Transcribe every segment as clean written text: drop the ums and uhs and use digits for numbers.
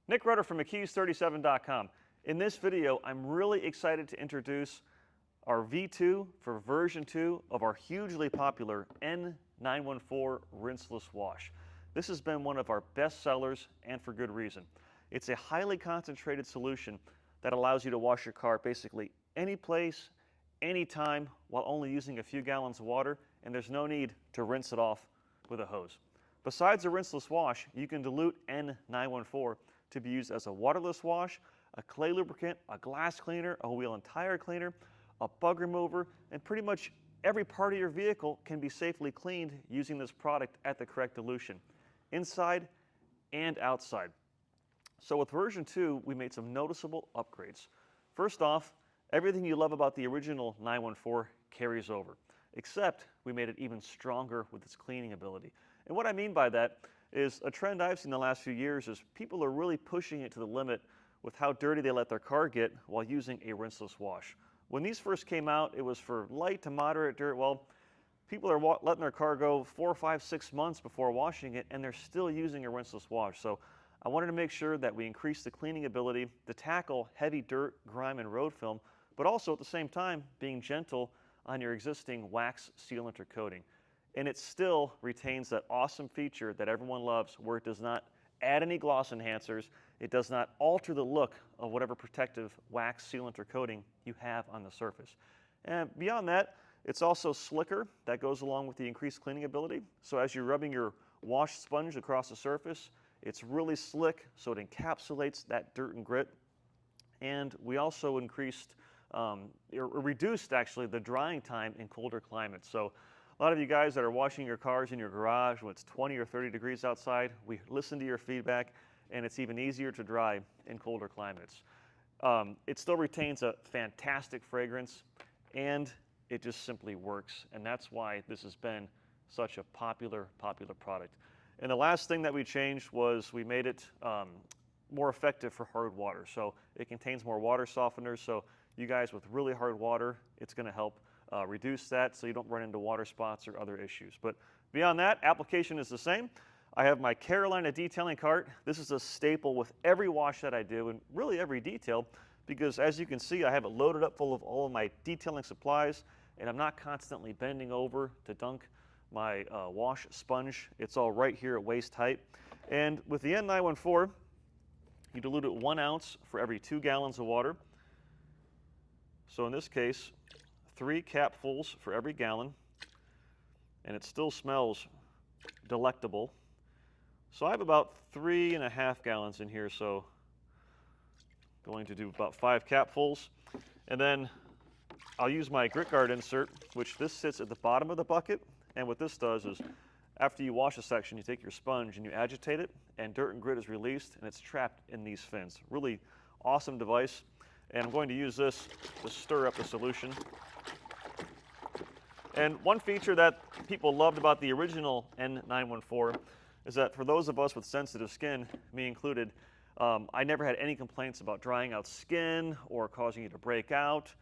Nick Rutter from McKee's37.com. In this video, I'm really excited to introduce our V2 for version 2 of our hugely popular N-914 Rinseless Wash. This has been one of our best sellers, and for good reason. It's a highly concentrated solution that allows you to wash your car basically any place, anytime, while only using a few gallons of water, and there's no need to rinse it off with a hose. Besides a rinseless wash, you can dilute N-914 to be used as a waterless wash, a clay lubricant, a glass cleaner, a wheel and tire cleaner, a bug remover, and pretty much every part of your vehicle can be safely cleaned using this product at the correct dilution, inside and outside. So with version 2, we made some noticeable upgrades. First off, everything you love about the original 914 carries over, except we made it even stronger with its cleaning ability. And what I mean by that is a trend I've seen the last few years is people are really pushing it to the limit with how dirty they let their car get while using a rinseless wash. When these first came out, it was for light to moderate dirt. Well, people are letting their car go 4, 5, 6 months before washing it, and they're still using a rinseless wash. So I wanted to make sure that we increase the cleaning ability to tackle heavy dirt, grime, and road film, but also at the same time being gentle on your existing wax sealant or coating. And it still retains that awesome feature that everyone loves, where it does not add any gloss enhancers, it does not alter the look of whatever protective wax sealant or coating you have on the surface. And beyond that, it's also slicker. That goes along with the increased cleaning ability. So as you're rubbing your wash sponge across the surface, it's really slick, so it encapsulates that dirt and grit. And we also increased, reduced actually, the drying time in colder climates. So a lot of you guys that are washing your cars in your garage when it's 20 or 30 degrees outside, we listen to your feedback, and it's even easier to dry in colder climates. It still retains a fantastic fragrance, and it just simply works, and that's why this has been such a popular product. And the last thing that we changed was we made it more effective for hard water. So it contains more water softeners, so you guys with really hard water, it's going to help reduce that so you don't run into water spots or other issues. But beyond that, application is the same. I have my Carolina detailing cart. This is a staple with every wash that I do, and really every detail, because as you can see, I have it loaded up full of all of my detailing supplies, and I'm not constantly bending over to dunk my wash sponge. It's all right here at waist height. And with the N-914, you dilute it 1 ounce for every 2 gallons of water. So in this case, 3 capfuls for every gallon, and it still smells delectable. So I have about 3.5 gallons in here, so going to do about 5 capfuls. And then I'll use my grit guard insert, which this sits at the bottom of the bucket. And what this does is, after you wash a section, you take your sponge and you agitate it, and dirt and grit is released, and it's trapped in these fins. Really awesome device. And I'm going to use this to stir up the solution. And one feature that people loved about the original N-914 is that for those of us with sensitive skin, me included, I never had any complaints about drying out skin or causing you to break out.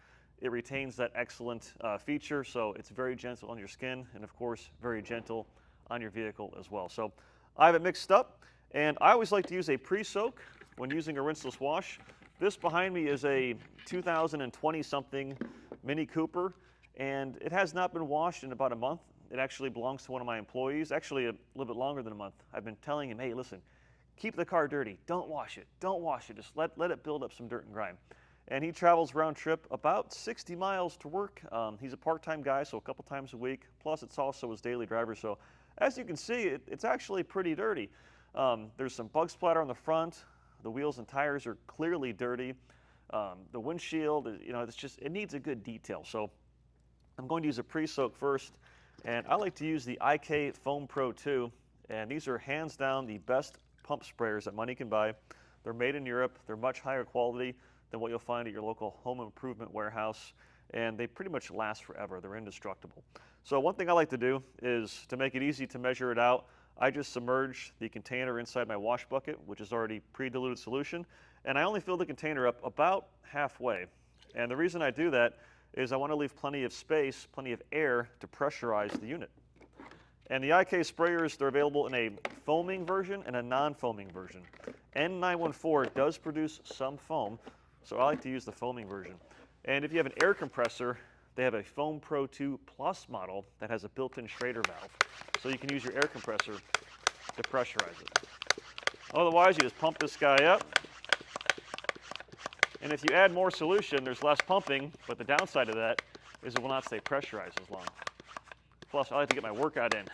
It retains that excellent feature, so it's very gentle on your skin, and of course, very gentle on your vehicle as well. So I have it mixed up, and I always like to use a pre-soak when using a rinseless wash. This behind me is a 2020-something Mini Cooper, and it has not been washed in about a month. It actually belongs to one of my employees, actually a little bit longer than a month. I've been telling him, hey, listen, keep the car dirty. Don't wash it. Don't wash it. Just let it build up some dirt and grime. And he travels round trip about 60 miles to work. He's a part-time guy, so a couple times a week. Plus, it's also his daily driver. So as you can see, it's actually pretty dirty. There's some bug splatter on the front. The wheels and tires are clearly dirty. The windshield, it needs a good detail. So I'm going to use a pre-soak first. And I like to use the IK Foam Pro 2. And these are hands down the best pump sprayers that money can buy. They're made in Europe. They're much higher quality than what you'll find at your local home improvement warehouse, and they pretty much last forever. They're indestructible. So one thing I like to do is, to make it easy to measure it out, I just submerge the container inside my wash bucket, which is already pre-diluted solution, and I only fill the container up about halfway. And the reason I do that is I want to leave plenty of space, plenty of air to pressurize the unit. And the IK sprayers, they're available in a foaming version and a non-foaming version. N-914 does produce some foam, so I like to use the foaming version. And if you have an air compressor, they have a Foam Pro 2 Plus model that has a built-in Schrader valve, so you can use your air compressor to pressurize it. Otherwise, you just pump this guy up, and if you add more solution, there's less pumping, but the downside of that is it will not stay pressurized as long. Plus, I like to get my workout in.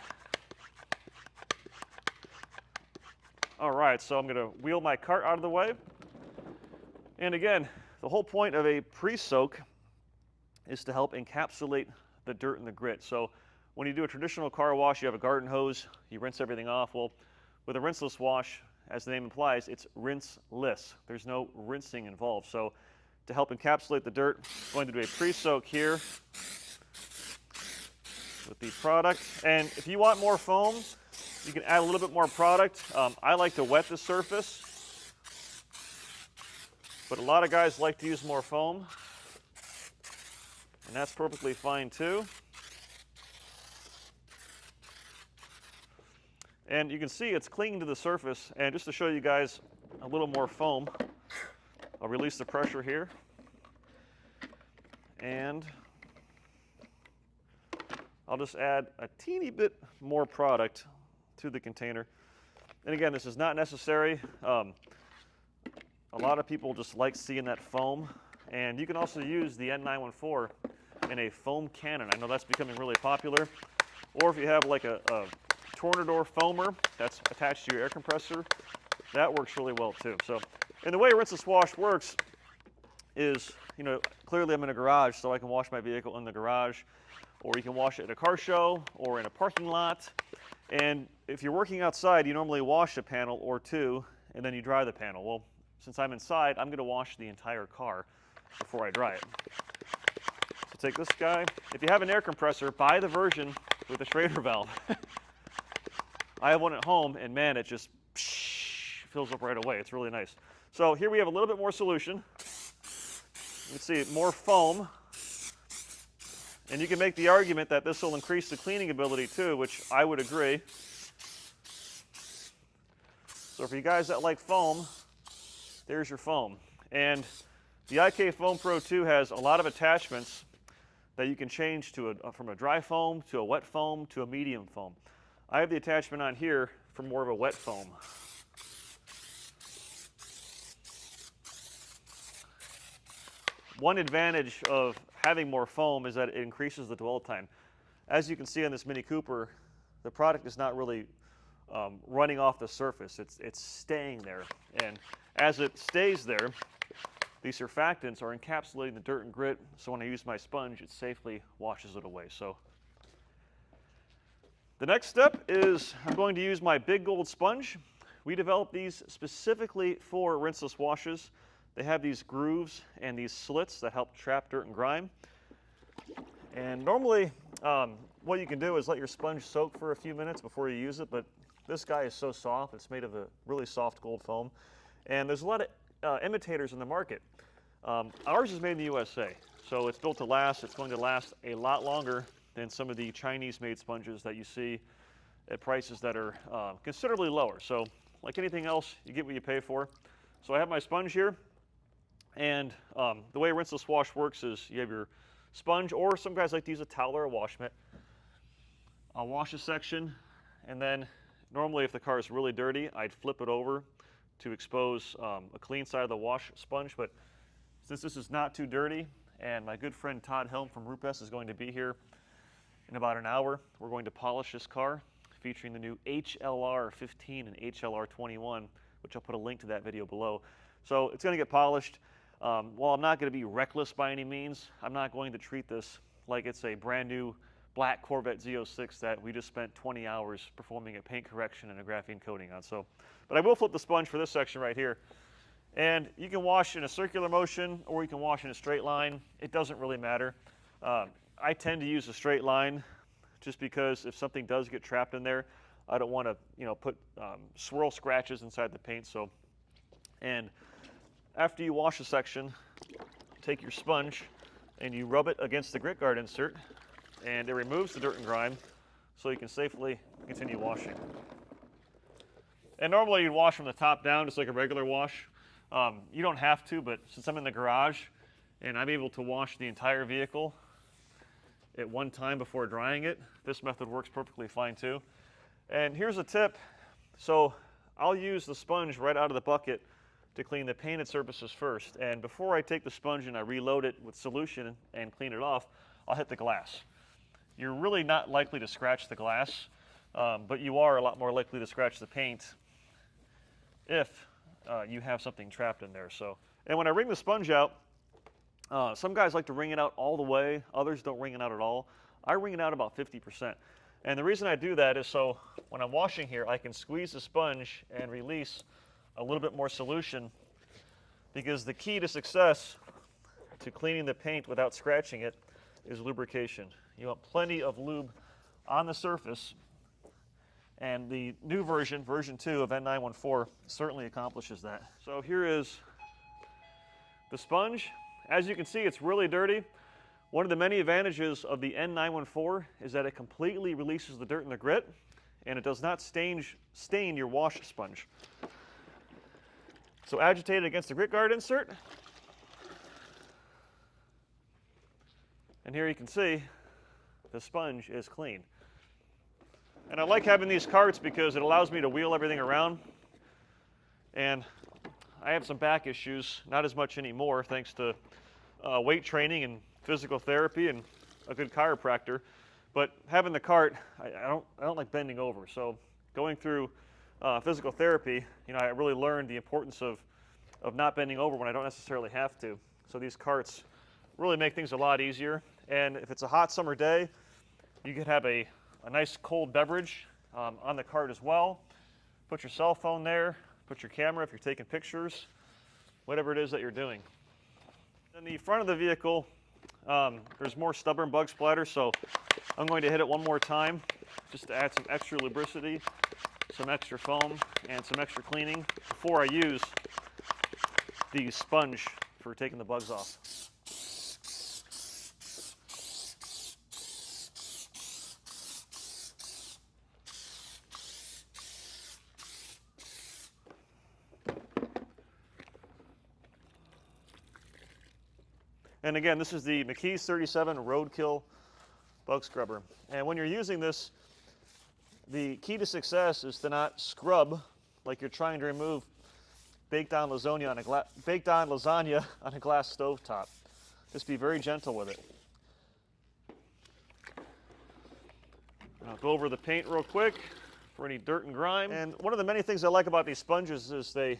All right, so I'm going to wheel my cart out of the way. And again, the whole point of a pre-soak is to help encapsulate the dirt and the grit. So when you do a traditional car wash, you have a garden hose, you rinse everything off. Well, with a rinseless wash, as the name implies, it's rinseless. There's no rinsing involved. So to help encapsulate the dirt, I'm going to do a pre-soak here with the product. And if you want more foam, you can add a little bit more product. I like to wet the surface, but a lot of guys like to use more foam, and that's perfectly fine too. And you can see it's clinging to the surface, and just to show you guys a little more foam, I'll release the pressure here, and I'll just add a teeny bit more product to the container. And again, this is not necessary. A lot of people just like seeing that foam, and you can also use the N-914 in a foam cannon. I know that's becoming really popular. Or if you have like a Tornador foamer that's attached to your air compressor, that works really well too. So, and the way rinseless wash works is, clearly I'm in a garage, so I can wash my vehicle in the garage, or you can wash it at a car show or in a parking lot. And if you're working outside, you normally wash a panel or two, and then you dry the panel. Well, since I'm inside, I'm going to wash the entire car before I dry it. So take this guy. If you have an air compressor, buy the version with a Schrader valve. I have one at home, and man, it just fills up right away. It's really nice. So here we have a little bit more solution. You can see more foam. And you can make the argument that this will increase the cleaning ability too, which I would agree. So for you guys that like foam, there's your foam. And the IK Foam Pro 2 has a lot of attachments that you can change to from a dry foam to a wet foam to a medium foam. I have the attachment on here for more of a wet foam. One advantage of having more foam is that it increases the dwell time. As you can see on this Mini Cooper, the product is not really running off the surface. It's staying there. And as it stays there, these surfactants are encapsulating the dirt and grit, so when I use my sponge, it safely washes it away. So the next step is I'm going to use my Big Gold sponge. We developed these specifically for rinseless washes. They have these grooves and these slits that help trap dirt and grime. And normally, what you can do is let your sponge soak for a few minutes before you use it, but this guy is so soft. It's made of a really soft gold foam. And there's a lot of imitators in the market. Ours is made in the USA, so it's built to last. It's going to last a lot longer than some of the Chinese-made sponges that you see at prices that are considerably lower. So like anything else, you get what you pay for. So I have my sponge here. And the way rinseless wash works is you have your sponge, or some guys like to use a towel or a wash mitt. I'll wash a section, and then normally if the car is really dirty, I'd flip it over to expose a clean side of the wash sponge. But since this is not too dirty, and my good friend Todd Helm from Rupes is going to be here in about an hour, we're going to polish this car featuring the new HLR 15 and HLR 21, which I'll put a link to that video below. So it's going to get polished. While I'm not going to be reckless by any means, I'm not going to treat this like it's a brand new black Corvette Z06 that we just spent 20 hours performing a paint correction and a graphene coating on. So, but I will flip the sponge for this section right here. And you can wash in a circular motion, or you can wash in a straight line. It doesn't really matter. I tend to use a straight line just because if something does get trapped in there, I don't want to, put swirl scratches inside the paint. So, and after you wash a section, take your sponge and you rub it against the grit guard insert, and it removes the dirt and grime so you can safely continue washing. And normally you'd wash from the top down, just like a regular wash. You don't have to, but since I'm in the garage and I'm able to wash the entire vehicle at one time before drying it, this method works perfectly fine too. And here's a tip. So I'll use the sponge right out of the bucket to clean the painted surfaces first. And before I take the sponge and I reload it with solution and clean it off, I'll hit the glass. You're really not likely to scratch the glass, but you are a lot more likely to scratch the paint if you have something trapped in there. So, and when I wring the sponge out, some guys like to wring it out all the way, others don't wring it out at all. I wring it out about 50%. And the reason I do that is so when I'm washing here, I can squeeze the sponge and release a little bit more solution, because the key to success to cleaning the paint without scratching it is lubrication. You want plenty of lube on the surface, and the new version, version 2 of N-914, certainly accomplishes that. So here is the sponge. As you can see, it's really dirty. One of the many advantages of the N-914 is that it completely releases the dirt and the grit, and it does not stain your wash sponge. So agitate it against the grit guard insert. And here you can see the sponge is clean. And I like having these carts because it allows me to wheel everything around. And I have some back issues, not as much anymore, thanks to weight training and physical therapy and a good chiropractor. But having the cart, I don't like bending over. So going through physical therapy, I really learned the importance of not bending over when I don't necessarily have to. So these carts really make things a lot easier. And if it's a hot summer day, you could have a nice cold beverage on the cart as well. Put your cell phone there, put your camera if you're taking pictures, whatever it is that you're doing. In the front of the vehicle, there's more stubborn bug splatter, so I'm going to hit it one more time just to add some extra lubricity, some extra foam, and some extra cleaning before I use the sponge for taking the bugs off. And again, this is the McKee's 37 Roadkill Bug Scrubber. And when you're using this, the key to success is to not scrub like you're trying to remove baked on lasagna on a glass stovetop. Just be very gentle with it. And I'll go over the paint real quick for any dirt and grime. And one of the many things I like about these sponges is they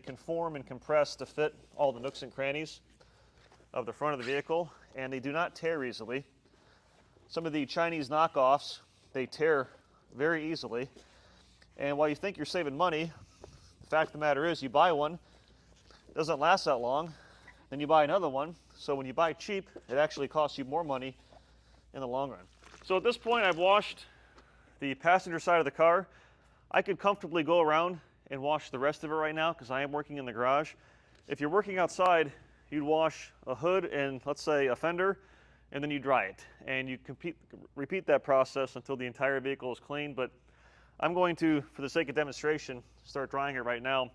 conform and compress to fit all the nooks and crannies of the front of the vehicle, and they do not tear easily. Some of the Chinese knockoffs, they tear very easily. And while you think you're saving money, the fact of the matter is you buy one, it doesn't last that long, then you buy another one. So when you buy cheap, it actually costs you more money in the long run. So at this point, I've washed the passenger side of the car. I could comfortably go around and wash the rest of it right now because I am working in the garage. If you're working outside, you'd wash a hood and, let's say, a fender, and then you dry it. And you repeat that process until the entire vehicle is clean. But I'm going to, for the sake of demonstration, start drying it right now.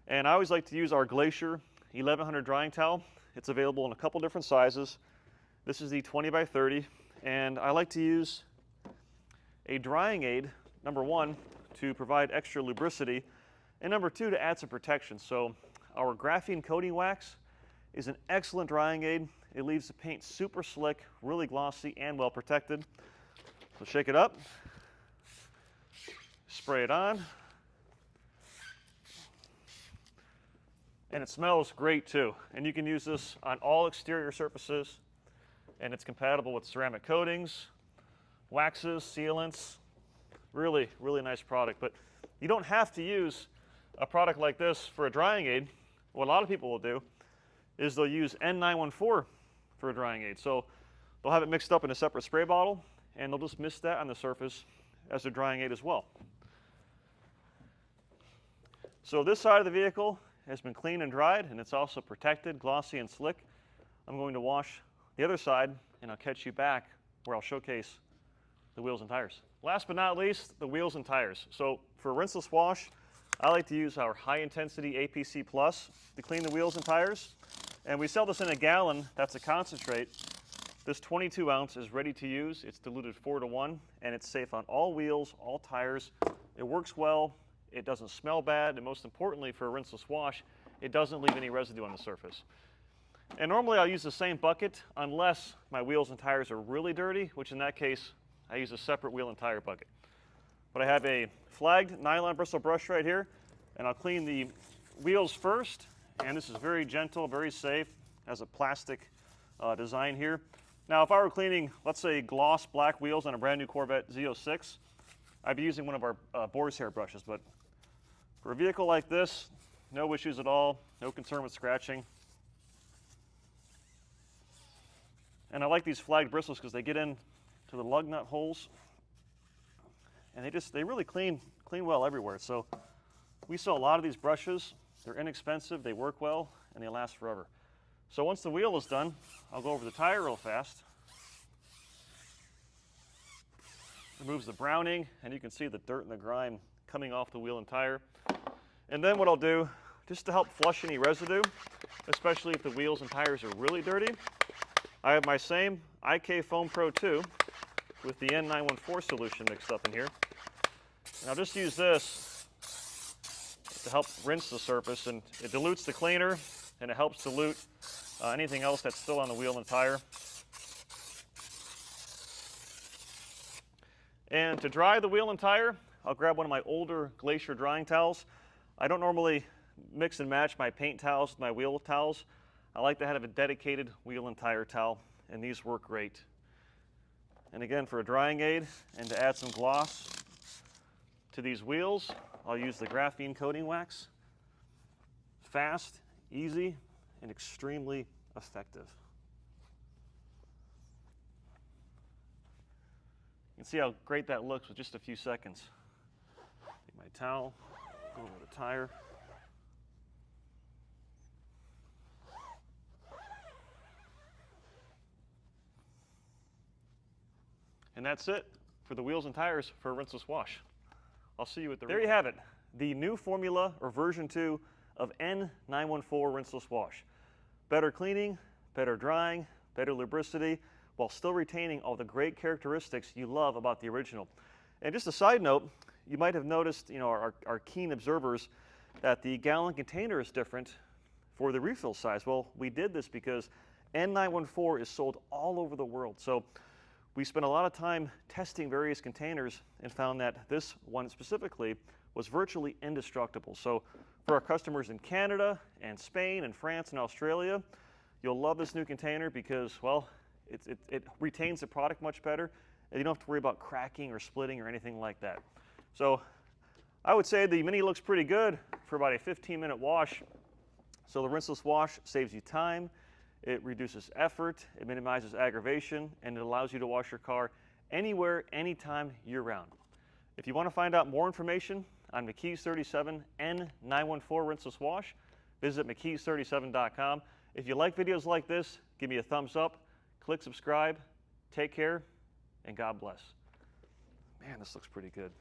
And I always like to use our Glacier 1100 drying towel. It's available in a couple different sizes. This is the 20 by 30. And I like to use a drying aid, number one, to provide extra lubricity, and number two, to add some protection. So our graphene coating wax is an excellent drying aid. It leaves the paint super slick, really glossy, and well protected. So shake it up, spray it on, and it smells great too. And you can use this on all exterior surfaces, and it's compatible with ceramic coatings, waxes, sealants. Really, really nice product. But you don't have to use a product like this for a drying aid. What a lot of people will do is they'll use N-914 for a drying aid. So they'll have it mixed up in a separate spray bottle, and they'll just mist that on the surface as a drying aid as well. So this side of the vehicle has been cleaned and dried, and it's also protected, glossy, and slick. I'm going to wash the other side, and I'll catch you back where I'll showcase the wheels and tires. Last but not least, the wheels and tires. So for a rinseless wash, I like to use our high intensity APC Plus to clean the wheels and tires. And we sell this in a gallon, that's a concentrate. This 22 ounce is ready to use. It's diluted 4:1, and it's safe on all wheels, all tires. It works well, it doesn't smell bad, and most importantly for a rinseless wash, it doesn't leave any residue on the surface. And normally I'll use the same bucket unless my wheels and tires are really dirty, which in that case, I use a separate wheel and tire bucket. But I have a flagged nylon bristle brush right here, and I'll clean the wheels first. And this is very gentle, very safe, has a plastic design here. Now, if I were cleaning, let's say, gloss black wheels on a brand new Corvette Z06, I'd be using one of our boar's hair brushes. But for a vehicle like this, no issues at all, no concern with scratching. And I like these flagged bristles because they get in to the lug nut holes, and they really clean well everywhere. So we sell a lot of these brushes. They're inexpensive, they work well, and they last forever. So once the wheel is done, I'll go over the tire real fast. Removes the browning, and you can see the dirt and the grime coming off the wheel and tire. And then what I'll do, just to help flush any residue, especially if the wheels and tires are really dirty, I have my same IK Foam Pro 2 with the N-914 solution mixed up in here. And I'll just use this to help rinse the surface, and it dilutes the cleaner, and it helps dilute anything else that's still on the wheel and tire. And to dry the wheel and tire, I'll grab one of my older Glacier drying towels. I don't normally mix and match my paint towels with my wheel towels. I like to have a dedicated wheel and tire towel, and these work great. And again, for a drying aid and to add some gloss to these wheels, I'll use the graphene coating wax. Fast, easy, and extremely effective. You can see how great that looks with just a few seconds. Take my towel, go over the tire. And that's it for the wheels and tires for a rinseless wash. I'll see you at the There you have it, the new formula or version 2 of N-914 Rinseless Wash. Better cleaning, better drying, better lubricity, while still retaining all the great characteristics you love about the original. And just a side note, you might have noticed, our keen observers, that the gallon container is different for the refill size. Well, we did this because N-914 is sold all over the world. So we spent a lot of time testing various containers and found that this one specifically was virtually indestructible. So for our customers in Canada and Spain and France and Australia, you'll love this new container because, well, it retains the product much better, and you don't have to worry about cracking or splitting or anything like that. So I would say the Mini looks pretty good for about a 15-minute wash. So the rinseless wash saves you time, it reduces effort, it minimizes aggravation, and it allows you to wash your car anywhere, anytime, year-round. If you want to find out more information on McKee's 37 N-914 Rinseless Wash, visit McKee's37.com. If you like videos like this, give me a thumbs up, click subscribe, take care, and God bless. Man, this looks pretty good.